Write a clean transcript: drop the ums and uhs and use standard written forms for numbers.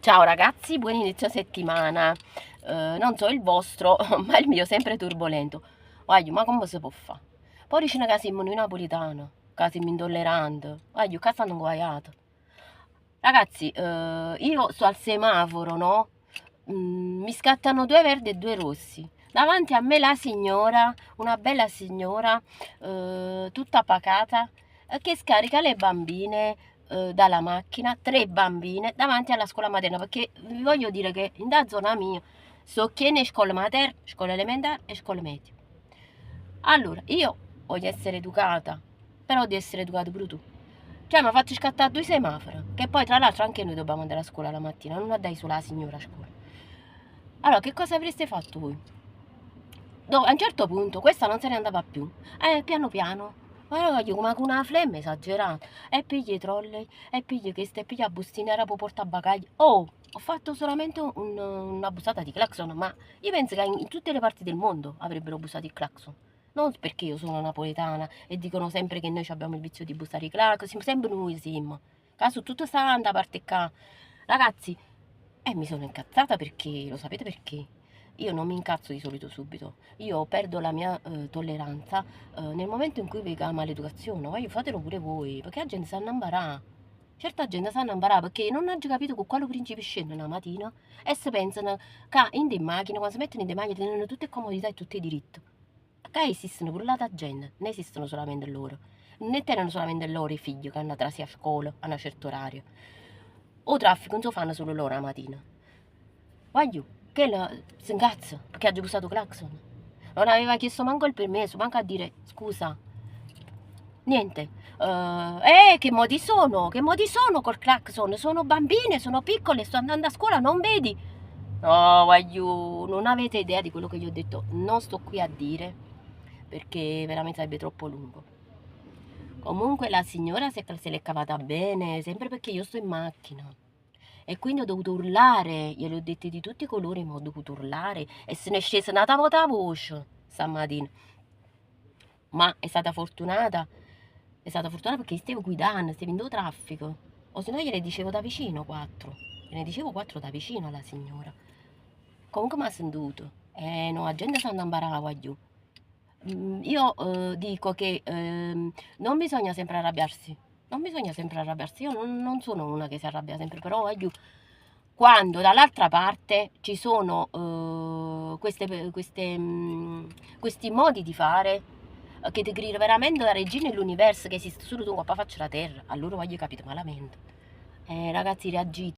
Ciao ragazzi, buon inizio settimana. Non so il vostro, ma il mio è sempre turbolento. Guarda, ma come si può fare? Poi dicono che siamo noi napoletani, che siamo intolleranti. Guarda, che stanno guaiati. Ragazzi, io sto al semaforo, no? Mi scattano due verdi e due rossi. Davanti a me la signora, una bella signora, tutta pacata, che scarica le bambine dalla macchina, tre bambine, davanti alla scuola materna, perché vi voglio dire che in da zona mia so che ne scuola materna, scuola elementare e scuola media. Allora, io voglio essere educata, però devo essere educato pure tu. Cioè, mi ha fatto scattare due semafori, che poi tra l'altro anche noi dobbiamo andare a scuola la mattina, non andai solo la signora a scuola. Allora, che cosa avreste fatto voi? A un certo punto questa non se ne andava più. Piano piano. Ma io come con una flemma esagerata. E pigli i trolley, e pigli questo, e pigli la bustina era per portare bagagli. Oh, ho fatto solamente una bussata di clacson, ma io penso che in tutte le parti del mondo avrebbero bussato il clacson. Non perché io sono napoletana e dicono sempre che noi abbiamo il vizio di bussare i clacson, siamo sempre noi siamo. Caso tutto santa, a parte qua. Ragazzi, mi sono incazzata perché, lo sapete perché? Io non mi incazzo di solito subito, io perdo la mia tolleranza nel momento in cui vedo la maleducazione, voglio fatelo pure voi, perché la gente sa imparare. Certa gente sa imparare perché non ha già capito con quale principio scende una mattina e si pensano che in delle macchine, quando si mettono in delle macchine, tenono tutte comodità e tutti i diritti. Qua esistono pure l'altra gente, non esistono solamente loro. Non tenono solamente loro i figli che hanno trasi a scuola a un certo orario. O traffico non lo fanno solo loro la mattina. Voglio, che si incazza perché ha già usato clacson. Non aveva chiesto manco il permesso, manco a dire scusa. Niente. Che modi sono? Che modi sono col clacson? Sono bambine, sono piccole, sto andando a scuola, non vedi? No, voglio, non avete idea di quello che gli ho detto. Non sto qui a dire perché veramente sarebbe troppo lungo. Comunque la signora se l'è cavata bene, sempre perché io sto in macchina. E quindi ho dovuto urlare, glieli ho detti di tutti i colori, ma ho dovuto urlare e se ne è scesa una volta voce stamattina. Ma è stata fortunata perché stavo guidando, stavo in traffico. O se no gliele dicevo da vicino quattro. Gliene dicevo quattro da vicino alla signora. Comunque mi ha sentito. No, la gente sta andando a imparare giù. Io dico che non bisogna sempre arrabbiarsi. Non bisogna sempre arrabbiarsi. Io non sono una che si arrabbia sempre, però voglio quando dall'altra parte ci sono questi modi di fare che ti creano veramente la regina dell'universo che esiste solo tu qua faccia la terra, allora voglio capire malamente. Ragazzi, reagite.